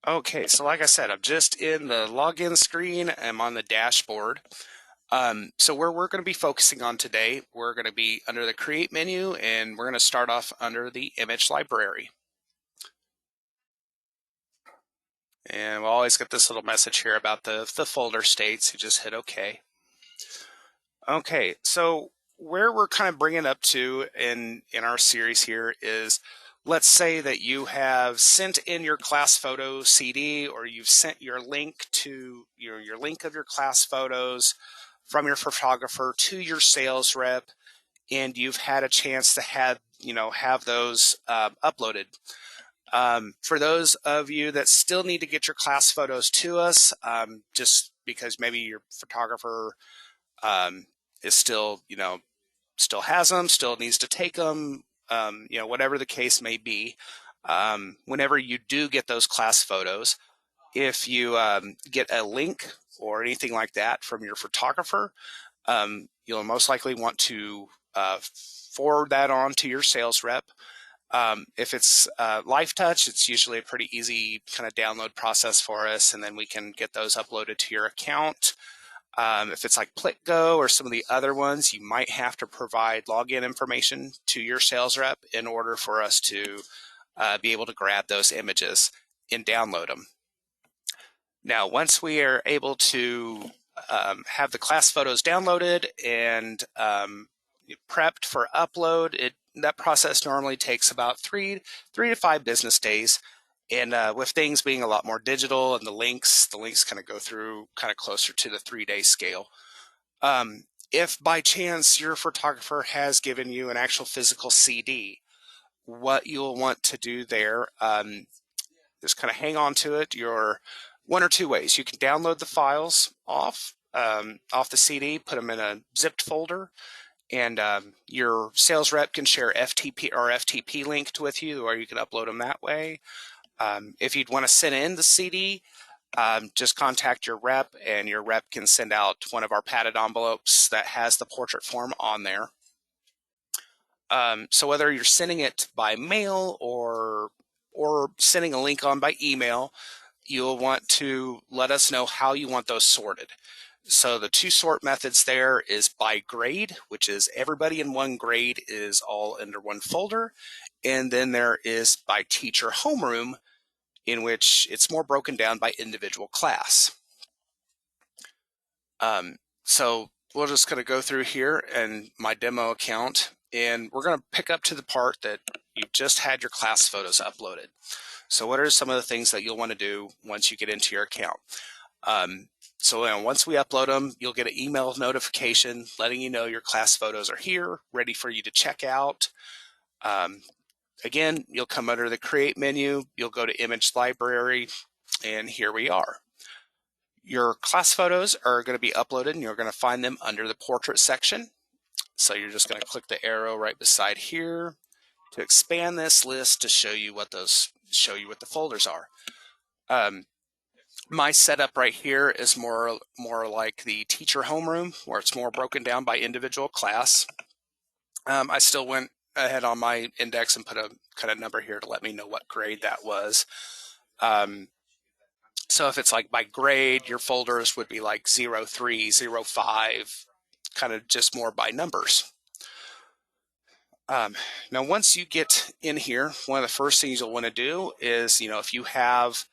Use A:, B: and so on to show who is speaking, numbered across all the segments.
A: Okay, so like I said, I'm just in the login screen. I'm on the dashboard. So where we're going to be focusing on today, we're going to be under the Create menu, and we're going to start off under the Image Library. And we'll always get this little message here about the folder states. You just hit OK. Okay, so where we're kind of bringing up to in our series here is, let's say that you have sent in your class photo CD, or you've sent your link to your link of your class photos from your photographer to your sales rep, and you've had a chance to have those uploaded. For those of you that still need to get your class photos to us, just because maybe your photographer um, is still has them, still needs to take them, whatever the case may be. Whenever you do get those class photos, if you get a link or anything like that from your photographer, you'll most likely want to forward that on to your sales rep. If it's Life Touch, it's usually a pretty easy kind of download process for us, and then we can get those uploaded to your account. If it's like PlickGo or some of the other ones, you might have to provide login information to your sales rep in order for us to be able to grab those images and download them. Now, once we are able to have the class photos downloaded and prepped for upload, that process normally takes about three to 5 business days. And with things being a lot more digital and the links kind of go through kind of closer to the 3-day scale. If by chance your photographer has given you an actual physical CD, what you'll want to do there, just kind of hang on to it. You're one or two ways. You can download the files off the CD, put them in a zipped folder, and your sales rep can share FTP linked with you, or you can upload them that way. If you'd want to send in the CD, just contact your rep, and your rep can send out one of our padded envelopes that has the portrait form on there. So whether you're sending it by mail or sending a link on by email, you'll want to let us know how you want those sorted. So the 2 sort methods there is by grade, which is everybody in one grade is all under one folder. And then there is by teacher homeroom, in which it's more broken down by individual class. So we're just going to go through here and my demo account, and we're going to pick up to the part that you've just had your class photos uploaded. So what are some of the things that you'll want to do once you get into your account? Once we upload them, you'll get an email notification letting you know your class photos are here, ready for you to check out. Again, you'll come under the Create menu, you'll go to Image Library, and here we are. Your class photos are going to be uploaded, and you're going to find them under the Portrait section. So you're just going to click the arrow right beside here to expand this list to show you what the folders are. My setup right here is more like the teacher homeroom, where it's more broken down by individual class. I still went ahead on my index and put a kind of number here to let me know what grade that was. So if it's like by grade, your folders would be like 03, 05, kind of just more by numbers. Now, once you get in here, one of the first things you'll want to do is, if you have,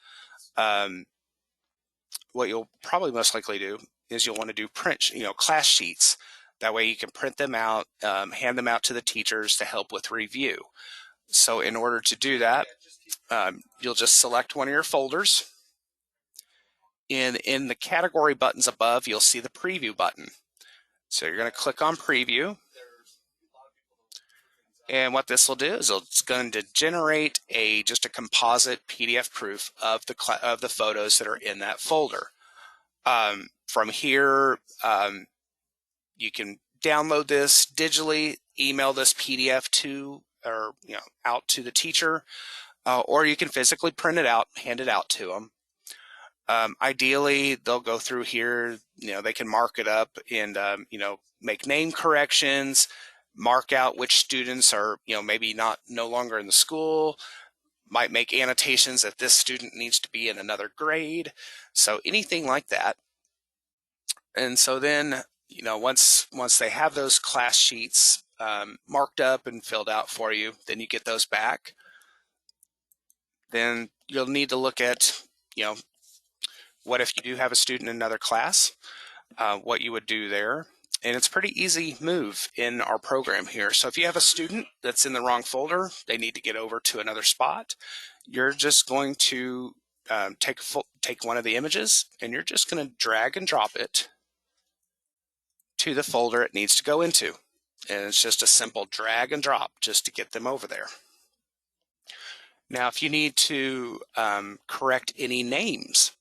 A: what you'll probably most likely do is you'll want to do print, class sheets. That way you can print them out, hand them out to the teachers to help with review. So in order to do that, you'll just select one of your folders. In the category buttons above, you'll see the preview button. So you're going to click on preview. And what this will do is it's going to generate just a composite PDF proof of the photos that are in that folder. From here, you can download this digitally, email this PDF out to the teacher, or you can physically print it out, hand it out to them. Ideally, they'll go through here. They can mark it up and make name corrections, mark out which students are maybe no longer in the school, might make annotations that this student needs to be in another grade. So anything like that. And so then, once they have those class sheets marked up and filled out for you, then you get those back. Then you'll need to look at, what if you do have a student in another class, what you would do there. And it's a pretty easy move in our program here. So if you have a student that's in the wrong folder, they need to get over to another spot, you're just going to take one of the images and you're just going to drag and drop it to the folder it needs to go into. And it's just a simple drag and drop just to get them over there. Now, if you need to correct any names,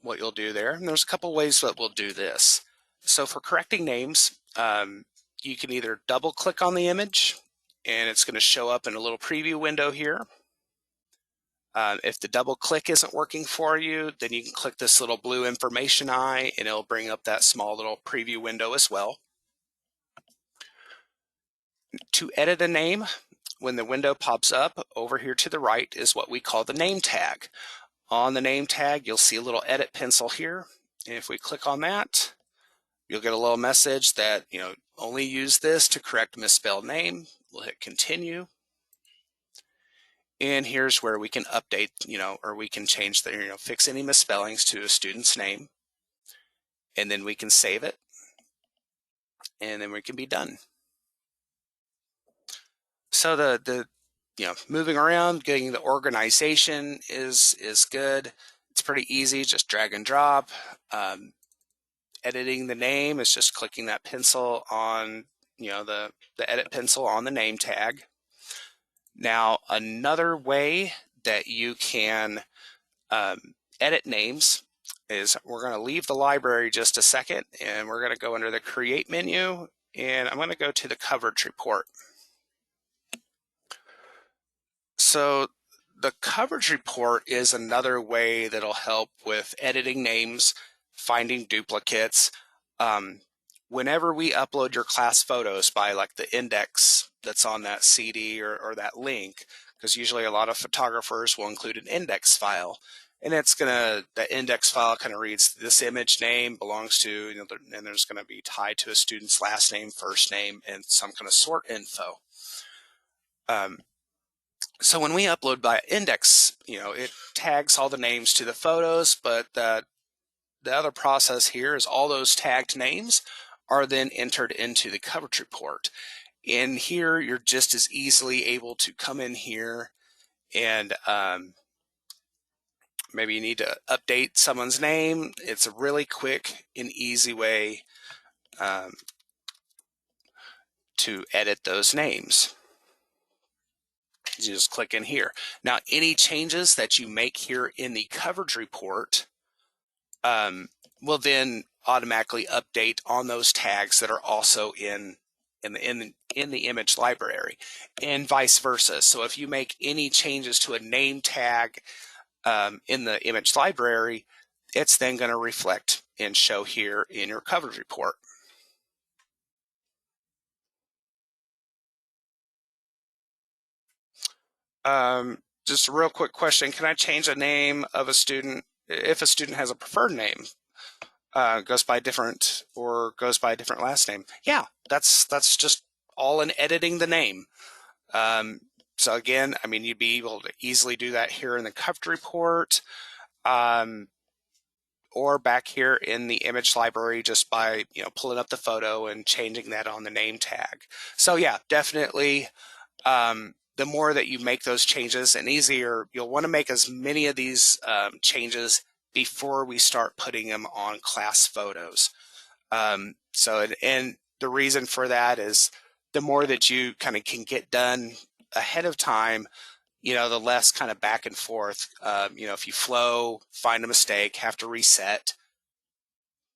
A: what you'll do there, and there's a couple ways that we'll do this. So for correcting names, you can either double click on the image and it's going to show up in a little preview window here. If the double click isn't working for you, then you can click this little blue information eye and it'll bring up that small little preview window as well. To edit a name, when the window pops up, over here to the right is what we call the name tag. On the name tag, you'll see a little edit pencil here. And if we click on that, you'll get a little message that, only use this to correct misspelled name. We'll hit continue. And here's where we can update, or we can change the, fix any misspellings to a student's name. And then we can save it. And then we can be done. So the moving around, getting the organization is good. It's pretty easy, just drag and drop. Editing the name is just clicking that pencil on, the edit pencil on the name tag. Now, another way that you can edit names is we're going to leave the library just a second and we're going to go under the create menu and I'm going to go to the coverage report. So the coverage report is another way that'll help with editing names, finding duplicates. Whenever we upload your class photos by like the index that's on that CD or that link, because usually a lot of photographers will include an index file. And that index file kind of reads this image name belongs to, and there's going to be tied to a student's last name, first name, and some kind of sort info. So when we upload by index, it tags all the names to the photos, but the other process here is all those tagged names are then entered into the coverage report. In here, you're just as easily able to come in here and maybe you need to update someone's name. It's a really quick and easy way to edit those names. You just click in here. Now, any changes that you make here in the coverage report will then automatically update on those tags that are also in the image library, and vice versa. So if you make any changes to a name tag in the image library, it's then going to reflect and show here in your coverage report. Just a real quick question. Can I change the name of a student if a student has a preferred name, goes by a different last name? Yeah, that's just all in editing the name. So again, you'd be able to easily do that here in the coverage report, or back here in the image library just by pulling up the photo and changing that on the name tag. So yeah, definitely. The more that you make those changes and easier, you'll want to make as many of these changes before we start putting them on class photos. And the reason for that is the more that you kind of can get done ahead of time, the less kind of back and forth. If you flow, find a mistake, have to reset,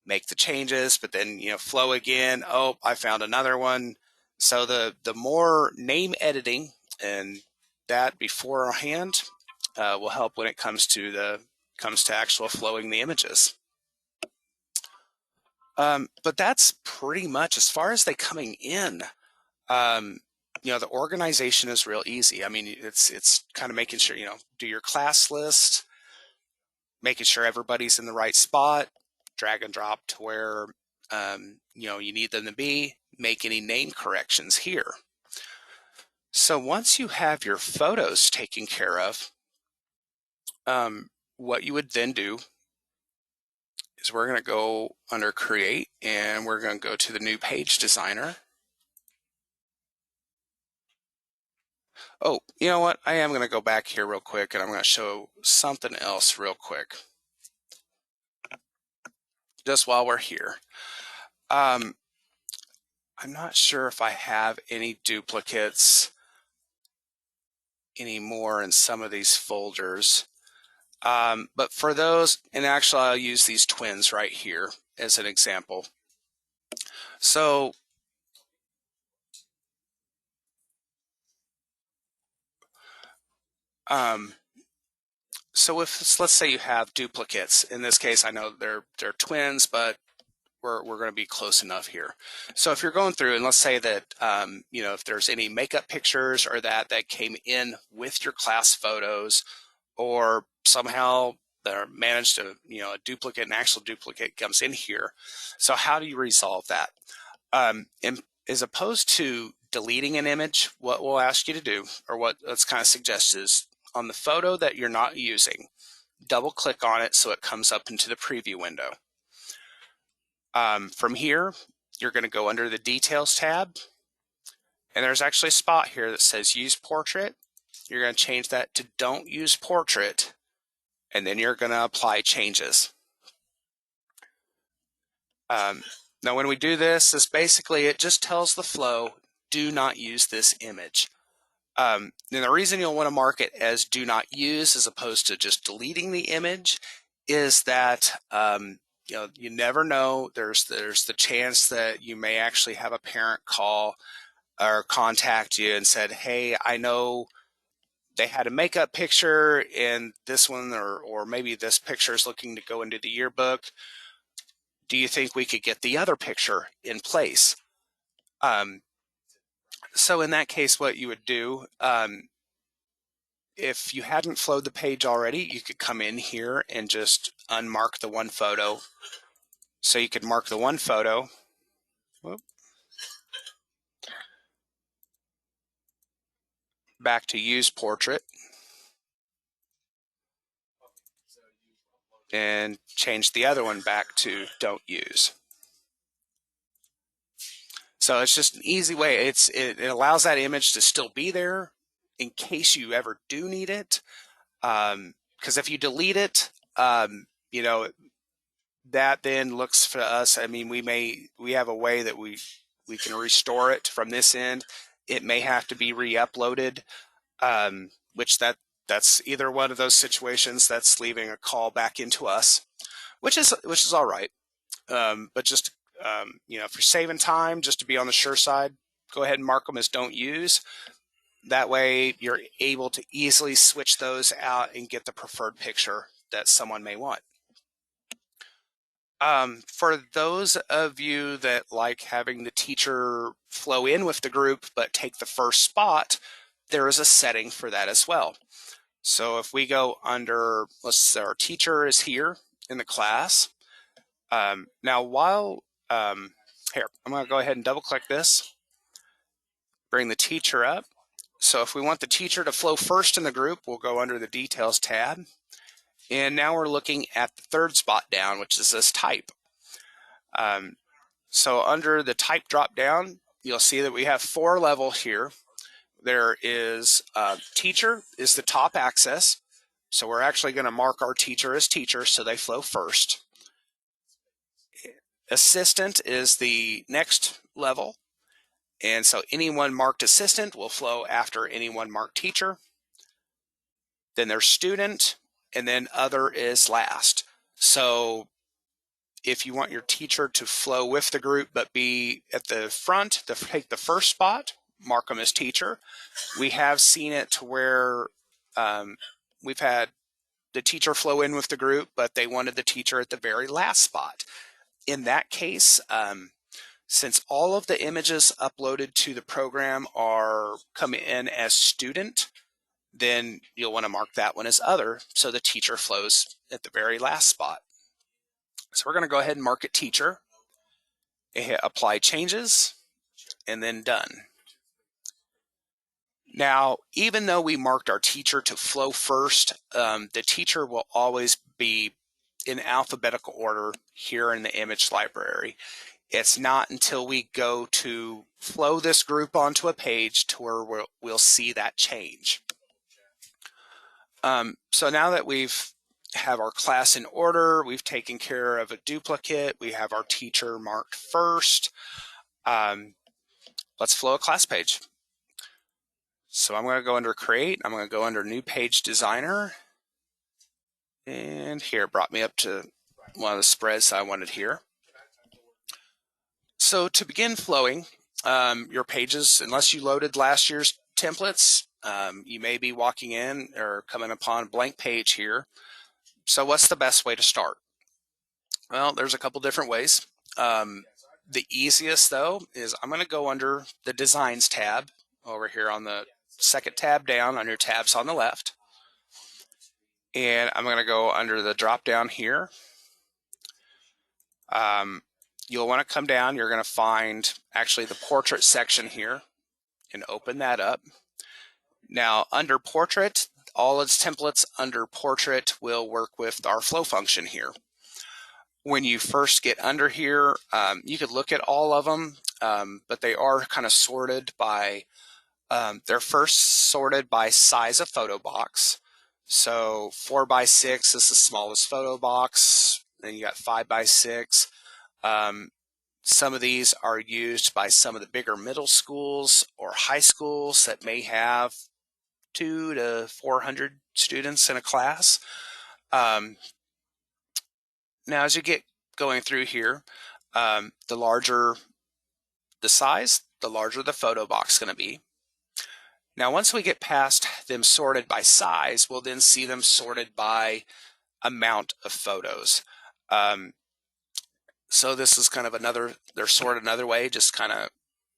A: make the changes, but then, flow again. Oh, I found another one. So the more name editing and that beforehand will help when it comes to actual flowing the images. But that's pretty much as far as they coming in. the organization is real easy. I mean, it's kind of making sure, do your class list, making sure everybody's in the right spot, drag and drop to where, you need them to be, make any name corrections here. So once you have your photos taken care of, what you would then do is we're going to go under create and we're going to go to the new page designer. Oh, you know what? I am going to go back here real quick and I'm going to show something else real quick. Just while we're here. I'm not sure if I have any duplicates anymore in some of these folders. But for those, and actually I'll use these twins right here as an example. So if let's say you have duplicates, in this case I know they're twins, but we're going to be close enough here. So if you're going through and let's say that if there's any makeup pictures or that came in with your class photos, or somehow they're managed to a duplicate, an actual duplicate comes in here. So how do you resolve that? As opposed to deleting an image, what we'll ask you to do, or what let's kind of suggest, is on the photo that you're not using, double click on it so it comes up into the preview window. From here, you're going to go under the details tab, and there's actually a spot here that says use portrait. You're going to change that to don't use portrait, and then you're going to apply changes. Now when we do this, basically it just tells the flow, do not use this image. And the reason you'll want to mark it as do not use as opposed to just deleting the image is that you never know. There's the chance that you may actually have a parent call or contact you and said, hey, I know they had a makeup picture in this one, or maybe this picture is looking to go into the yearbook. Do you think we could get the other picture in place? So in that case, what you would do, if you hadn't flowed the page already, you could come in here and just unmark the one photo. So you could mark the one photo. Whoop. Back to use portrait. And change the other one back to don't use. So it's just an easy way. It allows that image to still be there in case you ever do need it. Because if you delete it, that then looks for us. I mean, we have a way that we can restore it from this end. It may have to be re-uploaded, which that's either one of those situations that's leaving a call back into us, which is all right. But just if you're saving time, just to be on the sure side, go ahead and mark them as don't use. That way you're able to easily switch those out and get the preferred picture that someone may want. For those of you that like having the teacher flow in with the group but take the first spot, there is a setting for that as well. So if we go under, let's say our teacher is here in the class. Now while, here, I'm going to go ahead and double click this, bring the teacher up. So if we want the teacher to flow first in the group, we'll go under the details tab. And now we're looking at the third spot down, which is this type. So under the type drop down, you'll see that we have 4 levels here. There is teacher is the top axis. So we're actually going to mark our teacher as teacher so they flow first. Assistant is the next level. And so anyone marked assistant will flow after anyone marked teacher. Then there's student, and then other is last. So if you want your teacher to flow with the group but be at the front, take the first spot, mark them as teacher. We have seen it to where we've had the teacher flow in with the group, but they wanted the teacher at the very last spot. In that case, Since all of the images uploaded to the program are coming in as student, then you'll want to mark that one as other, so the teacher flows at the very last spot. So we're going to go ahead and mark it teacher, hit apply changes, and then done. Now, even though we marked our teacher to flow first, the teacher will always be in alphabetical order here in the image library. It's not until we go to flow this group onto a page to where we'll see that change. So now that we've have our class in order, we've taken care of a duplicate, we have our teacher marked first, let's flow a class page. So I'm going to go under create, I'm going to go under new page designer, and here it brought me up to one of the spreads I wanted here. So to begin flowing your pages, unless you loaded last year's templates, you may be walking in or coming upon a blank page here. So what's the best way to start? Well, there's a couple different ways. The easiest though is I'm going to go under the designs tab over here on the second tab down on your tabs on the left. And I'm going to go under the drop down here. You'll want to come down, you're going to find actually the portrait section here and open that up. Now under portrait, all its templates under portrait will work with our flow function here. When you first get under here, you could look at all of them, but they are kind of sorted by, they're first sorted by size of photo box. So 4x6 is the smallest photo box, then you got 5x6. Some of these are used by some of the bigger middle schools or high schools that may have 200 to 400 students in a class. Now, as you get going through here, the larger the size, the larger the photo box is going to be. Now, once we get past them sorted by size, we'll then see them sorted by amount of photos. So this is kind of another, they're sorted another way, just kind of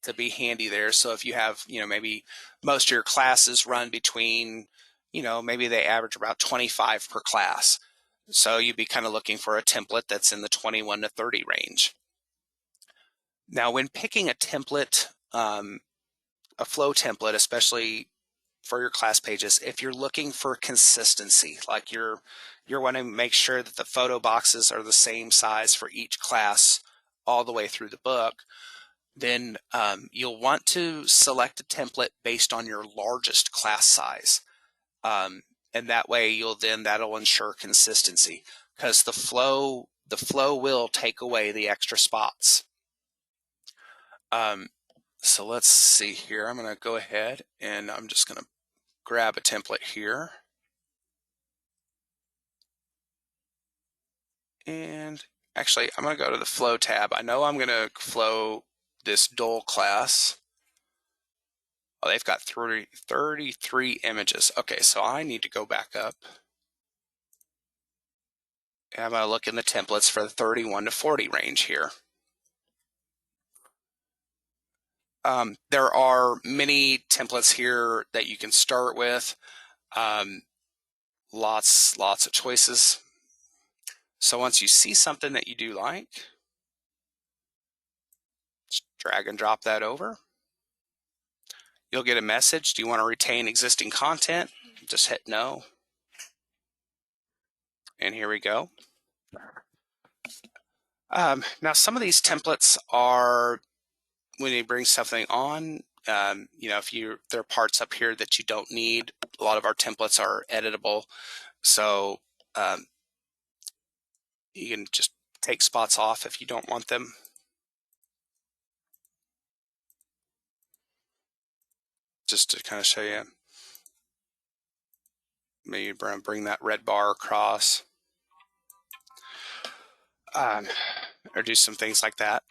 A: to be handy there. So if you have, maybe most of your classes run between, maybe they average about 25 per class. So you'd be kind of looking for a template that's in the 21 to 30 range. Now, when picking a template, a flow template, especially for your class pages, if you're looking for consistency, like you're wanting to make sure that the photo boxes are the same size for each class all the way through the book, then you'll want to select a template based on your largest class size. And that way that'll ensure consistency, because the flow will take away the extra spots. So let's see here. I'm going to go ahead and I'm just going to grab a template here. And actually, I'm going to go to the flow tab. I know I'm going to flow this Dole class. Oh, they've got 33 images. Okay, so I need to go back up. And I'm going to look in the templates for the 31 to 40 range here. There are many templates here that you can start with. Lots of choices. So once you see something that you do like, just drag and drop that over. You'll get a message. Do you want to retain existing content? Just hit no. And here we go. Now, some of these templates are, when you bring something on, if there are parts up here that you don't need, a lot of our templates are editable. So you can just take spots off if you don't want them. Just to kind of show you. Maybe bring that red bar across. Or do some things like that.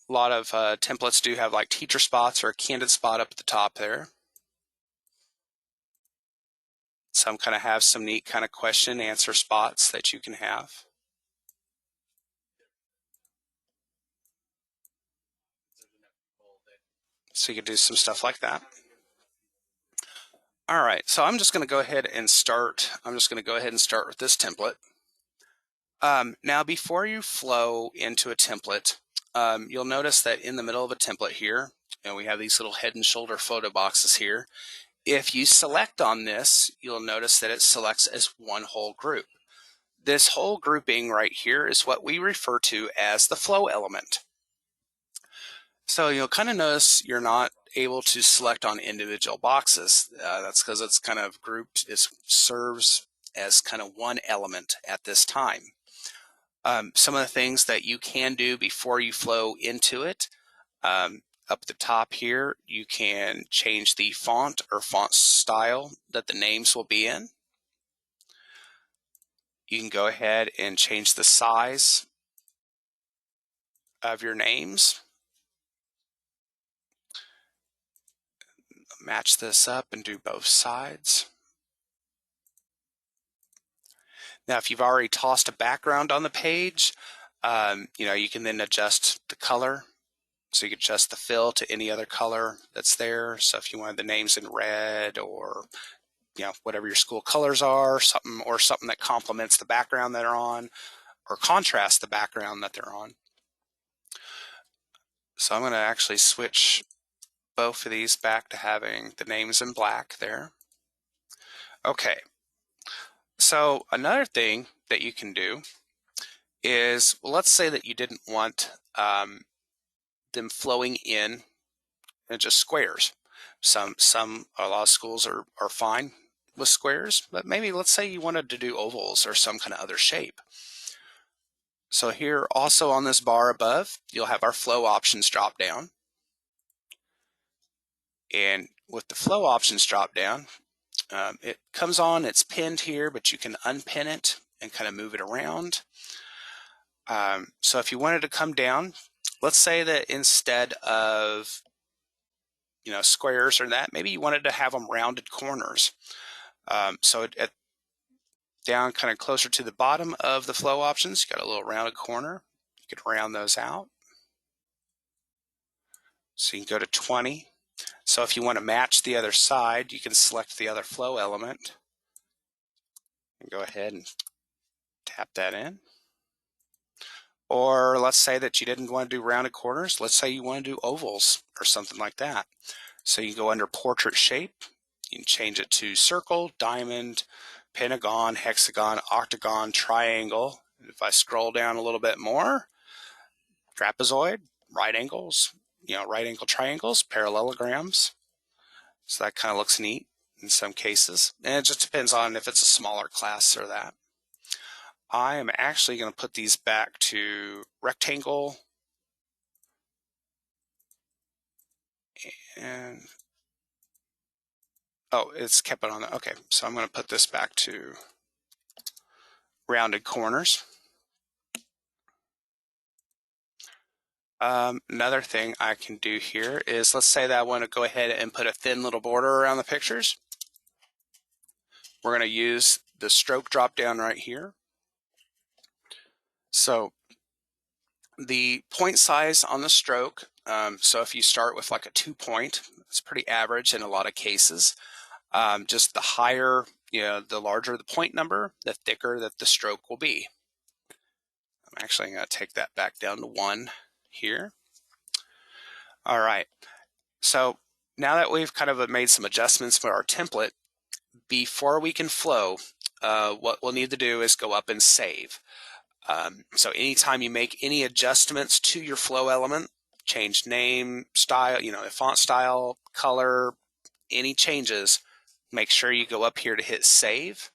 A: A lot of templates do have like teacher spots or a candid spot up at the top there. Some kind of have some neat kind of question answer spots that you can have. So you can do some stuff like that. All right, so I'm just going to go ahead and start. I'm just going to go ahead and start with this template. Now, before you flow into a template, you'll notice that in the middle of a template here, and we have these little head and shoulder photo boxes here. If you select on this, you'll notice that it selects as one whole group. This whole grouping right here is what we refer to as the flow element. So you'll kind of notice you're not able to select on individual boxes. That's because it's kind of grouped. It serves as kind of one element at this time. Some of the things that you can do before you flow into it, up at the top here, you can change the font or font style that the names will be in. You can go ahead and change the size of your names. Match this up and do both sides. Now, if you've already tossed a background on the page, you can then adjust the color. So you can adjust the fill to any other color that's there. So if you wanted the names in red or whatever your school colors are, something that complements the background that they're on or contrasts the background that they're on. So I'm going to actually switch both of these back to having the names in black there. Okay. So another thing that you can do is, well, let's say that you didn't want them flowing in just squares. A lot of schools are fine with squares, but maybe let's say you wanted to do ovals or some kind of other shape. So here also on this bar above, you'll have our flow options drop down. And with the flow options drop down, it comes on, it's pinned here, but you can unpin it and kind of move it around. So if you wanted to come down, let's say that instead of squares or that, maybe you wanted to have them rounded corners. So down kind of closer to the bottom of the flow options, you got a little rounded corner. You can round those out. So you can go to 20. So if you want to match the other side, you can select the other flow element and go ahead and tap that in. Or let's say that you didn't want to do rounded corners. Let's say you want to do ovals or something like that. So you go under portrait shape. You can change it to circle, diamond, pentagon, hexagon, octagon, triangle. If I scroll down a little bit more, trapezoid, right angles, right angle triangles, parallelograms. So that kind of looks neat in some cases. And it just depends on if it's a smaller class or that. I am actually going to put these back to rectangle. And oh, it's kept it on the, okay. So I'm going to put this back to rounded corners. Another thing I can do here is, let's say that I want to go ahead and put a thin little border around the pictures. We're going to use the stroke drop down right here. So the point size on the stroke, so if you start with like a 2-point, it's pretty average in a lot of cases. Just the higher, the larger the point number, the thicker that the stroke will be. I'm actually going to take that back down to 1 here. All right, so now that we've kind of made some adjustments for our template, before we can flow, what we'll need to do is go up and save. So anytime you make any adjustments to your flow element, change name, style, font style, color, any changes, make sure you go up here to hit save.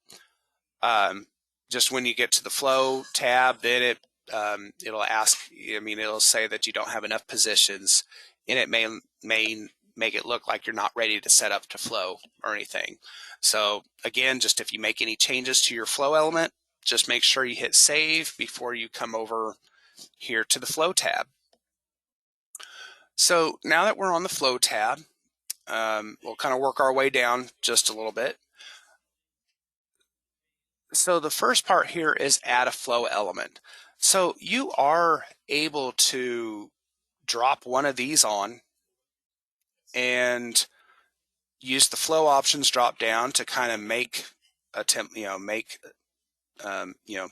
A: Just when you get to the flow tab, then it'll ask, it'll say that you don't have enough positions, and it may make it look like you're not ready to set up to flow or anything. So again, just if you make any changes to your flow element, just make sure you hit save before you come over here to the flow tab. So now that we're on the flow tab, we'll kind of work our way down just a little bit. So the first part here is add a flow element. So you are able to drop one of these on and use the flow options drop down to kind of make um, you know,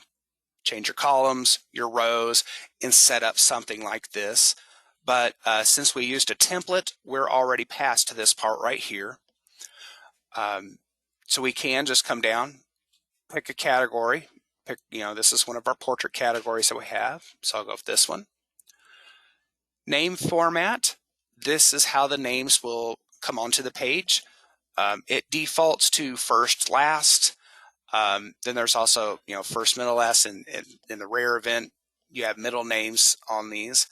A: change your columns, your rows, and set up something like this. But since we used a template, we're already past to this part right here. So we can just come down, pick a category, this is one of our portrait categories that we have. So I'll go with this one. Name format. This is how the names will come onto the page. It defaults to first, last. Then there's also, first, middle, last, and in the rare event, you have middle names on these.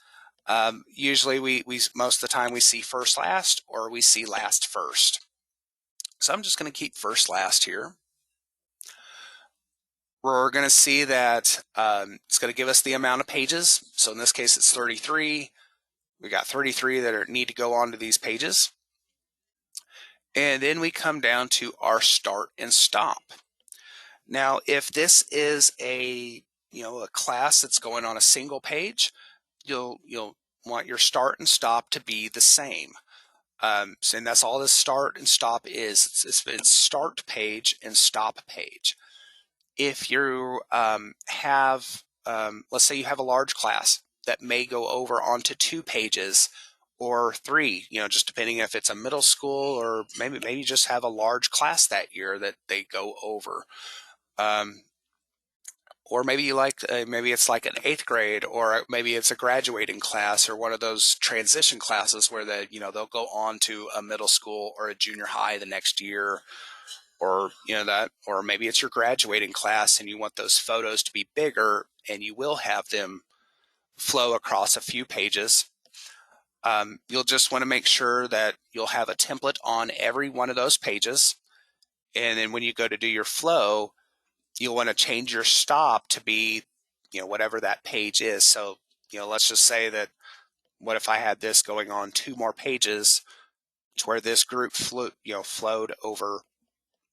A: Usually we most of the time we see first, last, or we see last, first. So I'm just going to keep first, last here. We're going to see that it's going to give us the amount of pages. So in this case, it's 33. We got 33 that need to go onto these pages. And then we come down to our start and stop. Now, if this is a class that's going on a single page, you'll want your start and stop to be the same. And that's all this start and stop is. It's start page and stop page. If you have, let's say you have a large class that may go over onto 2 pages or 3, just depending if it's a middle school, or maybe just have a large class that year that they go over. Or maybe maybe it's like an 8th grade, or maybe it's a graduating class, or one of those transition classes where they'll go on to a middle school or a junior high the next year, or or maybe it's your graduating class and you want those photos to be bigger, and you will have them flow across a few pages. You'll just want to make sure that you'll have a template on every one of those pages, and then when you go to do your flow, you'll want to change your stop to be whatever that page is. So let's just say that, what if I had this going on 2 more pages to where this group flowed over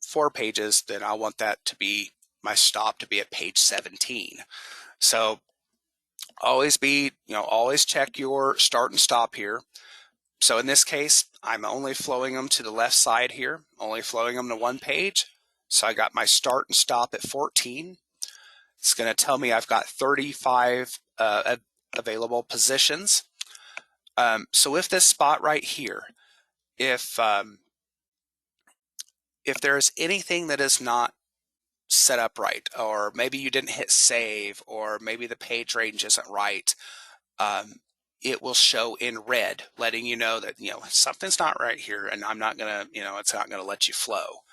A: 4 pages, then I want that to be my stop to be at page 17. So always check your start and stop here. So in this case, I'm only flowing them to the left side here, only flowing them to 1 page. So I got my start and stop at 14. It's going to tell me I've got 35 available positions. So if this spot right here, if there's anything that is not set up right, or maybe you didn't hit save, or maybe the page range isn't right, it will show in red, letting you know that something's not right here, and I'm not gonna it's not gonna let you flow.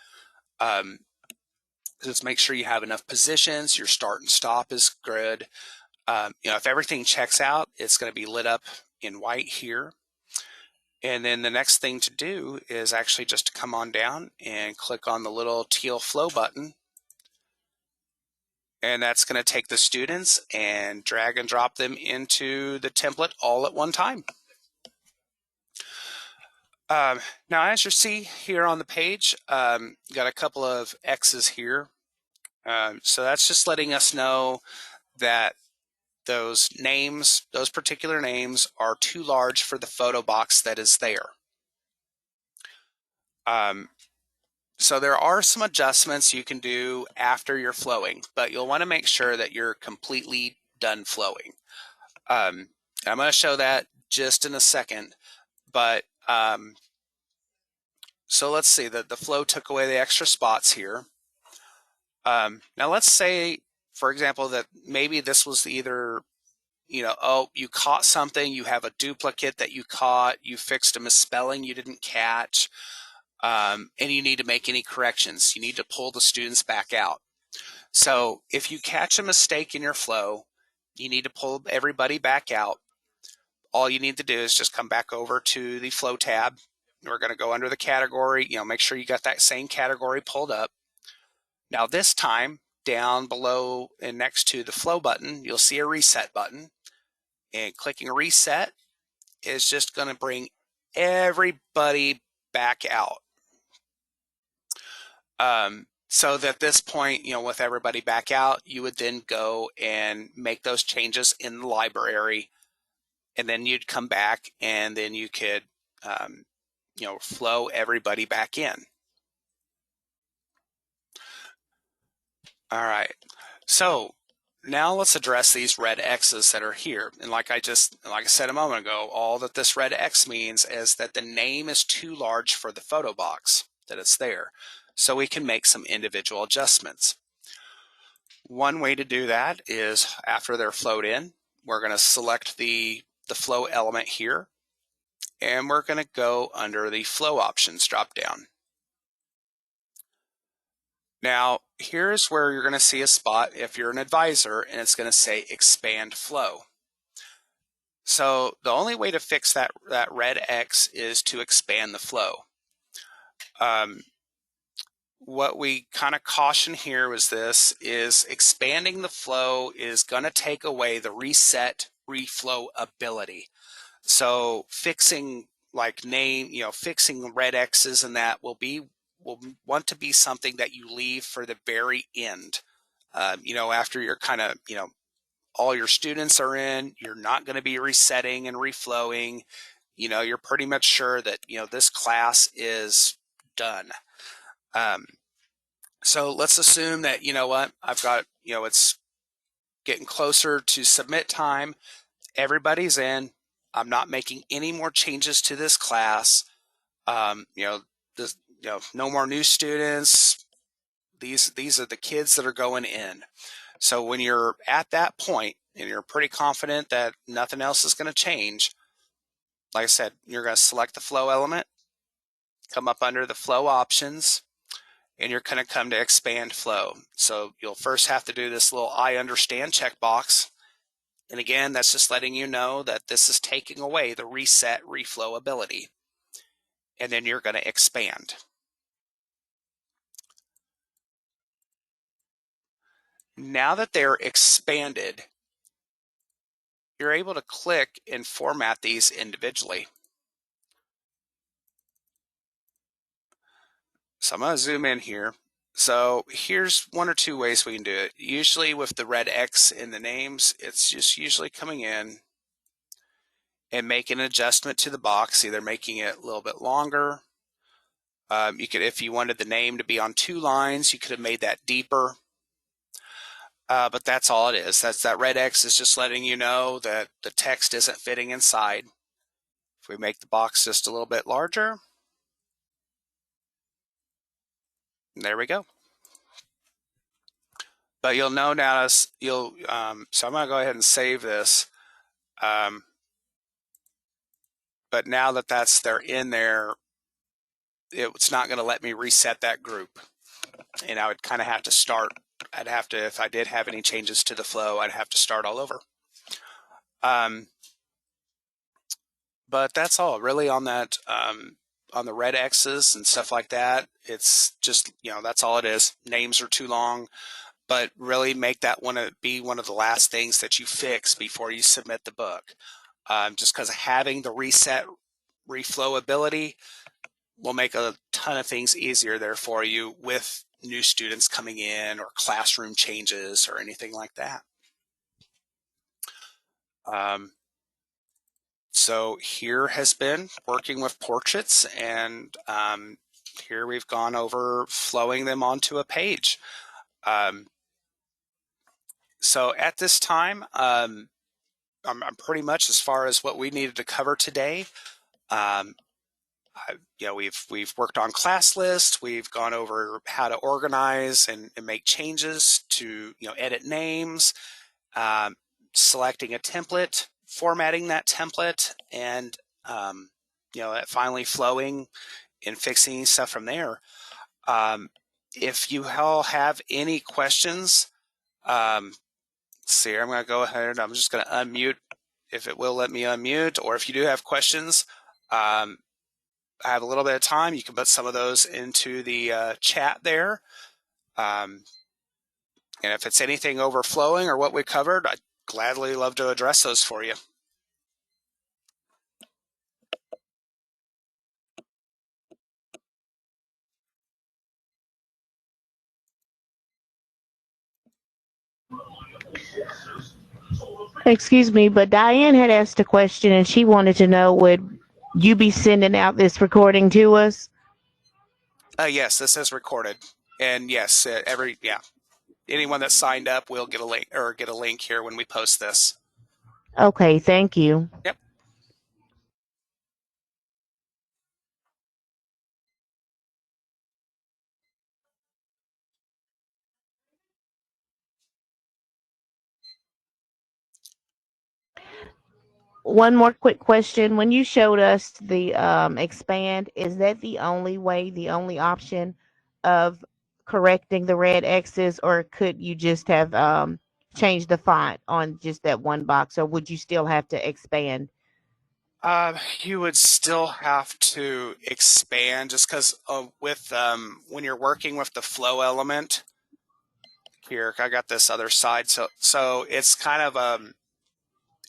A: Just make sure you have enough positions. Your start and stop is good. If everything checks out, it's going to be lit up in white here. And then the next thing to do is actually just to come on down and click on the little teal flow button. And that's going to take the students and drag and drop them into the template all at one time. Now, as you see here on the page, got a couple of X's here. So that's just letting us know that those particular names are too large for the photo box that is there. So there are some adjustments you can do after you're flowing, but you'll want to make sure that you're completely done flowing. I'm going to show that just in a second, but so let's see that the flow took away the extra spots here. Now let's say, for example, that maybe this was either you caught something, you have a duplicate that you caught, you fixed a misspelling you didn't catch, and you need to make any corrections. You need to pull the students back out. So if you catch a mistake in your flow, you need to pull everybody back out. All you need to do is just come back over to the flow tab. We're going to go under the category, make sure you got that same category pulled up. Now this time, down below and next to the flow button, you'll see a reset button. And clicking reset is just going to bring everybody back out. So that at this point, with everybody back out, you would then go and make those changes in the library, and then you'd come back, and then you could flow everybody back in. All right. So now let's address these red X's that are here. And like I said a moment ago, all that this red X means is that the name is too large for the photo box, that it's there. So we can make some individual adjustments. One way to do that is after they're flowed in, we're going to select the flow element here, and we're going to go under the flow options drop down. Now, here's where you're going to see a spot if you're an advisor, and it's going to say expand flow. So the only way to fix that red X is to expand the flow. What we kind of caution here is expanding the flow is going to take away the reset reflow ability. So fixing fixing red X's and that will want to be something that you leave for the very end. After you're kind of, all your students are in, you're not going to be resetting and reflowing. You're pretty much sure that, this class is done. So let's assume that, I've got, it's getting closer to submit time. Everybody's in. I'm not making any more changes to this class. No more new students. These are the kids that are going in. So when you're at that point and you're pretty confident that nothing else is going to change, like I said, you're going to select the flow element, come up under the flow options, and you're going to come to expand flow. So you'll first have to do this little I understand checkbox. And again, that's just letting you know that this is taking away the reset reflow ability. And then you're going to expand. Now that they're expanded, you're able to click and format these individually. So I'm going to zoom in here. So here's one or two ways we can do it. Usually with the red X in the names, it's just usually coming in and making an adjustment to the box, either making it a little bit longer. You could, if you wanted the name to be on 2 lines, you could have made that deeper. But that's all it is. That red X is just letting you know that the text isn't fitting inside. If we make the box just a little bit larger, there we go. But you'll know now, so I'm going to go ahead and save this. But now that they're in there, it's not going to let me reset that group. And I would kind of have to start. I'd have to, if I did have any changes to the flow, I'd have to start all over. But that's all really on that, on the red X's and stuff like that. It's just, that's all it is. Names are too long, but really make that be one of the last things that you fix before you submit the book. Just because having the reset reflow ability will make a ton of things easier there for you with new students coming in or classroom changes or anything like that. So here has been working with portraits, and here we've gone over flowing them onto a page. So at this time, I'm pretty much as far as what we needed to cover today. We've worked on class lists. We've gone over how to organize and make changes to edit names, selecting a template, formatting that template, and finally flowing and fixing stuff from there. If you all have any questions, see, I'm going to go ahead. I'm just going to unmute if it will let me unmute, or if you do have questions, I have a little bit of time. You can put some of those into the chat there. And if it's anything overflowing or what we covered, I'd gladly love to address those for you.
B: Excuse me, but Diane had asked a question and she wanted to know You be sending out this recording to us?
A: Yes, this is recorded, and yes, anyone that signed up will get a link or get a link here when we post this.
B: Okay, thank you.
A: Yep.
B: One more quick question. When you showed us the expand, is that the only way, the only option of correcting the red X's, or could you just have changed the font on just that one box, or would you still have to expand?
A: You would still have to expand just because with when you're working with the flow element here, I got this other side, so it's kind of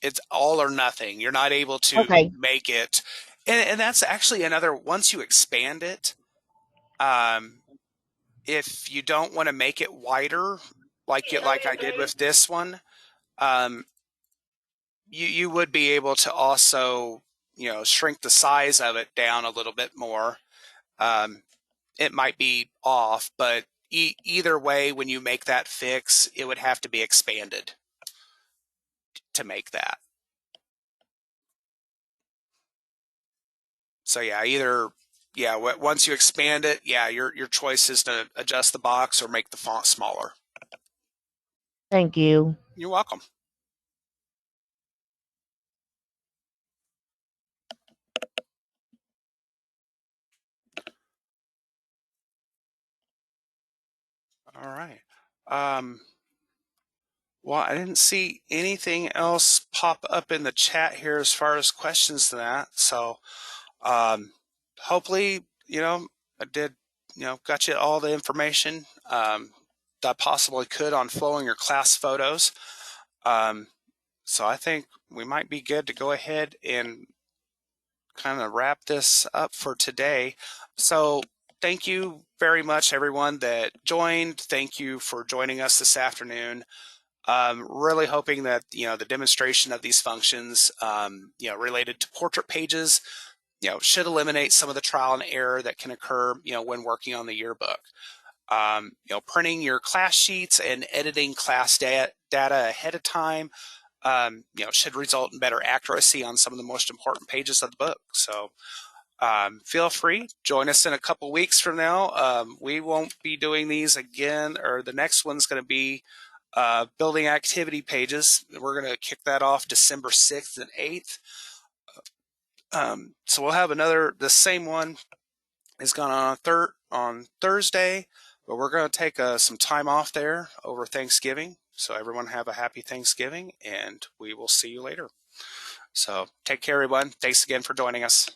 A: it's all or nothing. You're not able to
B: Okay,
A: make it, and that's actually another. Once you expand it, um, if you don't want to make it wider, like I did with this one, um, you would be able to also shrink the size of it down a little bit more. Um, it might be off, but either way, when you make that fix, it would have to be expanded to make that. So yeah, once you expand it, yeah, your choice is to adjust the box or make the font smaller.
B: thank you.
A: You're welcome. All right. Um, well, I didn't see anything else pop up in the chat here as far as questions to that. So um, hopefully, I did, got you all the information that I possibly could on flowing your class photos. Um, so I think we might be good to go ahead and kind of wrap this up for today. So thank you very much, everyone that joined. Thank you for joining us this afternoon. Really hoping that the demonstration of these functions, related to portrait pages, should eliminate some of the trial and error that can occur, when working on the yearbook. Printing your class sheets and editing class data ahead of time, should result in better accuracy on some of the most important pages of the book. So feel free, join us in a couple weeks from now. We won't be doing these again, or the next one's going to be building activity pages. We're going to kick that off December 6th and 8th. So we'll have the same one is going on Thursday, but we're going to take some time off there over Thanksgiving. So everyone have a happy Thanksgiving, and we will see you later. So take care, everyone. Thanks again for joining us.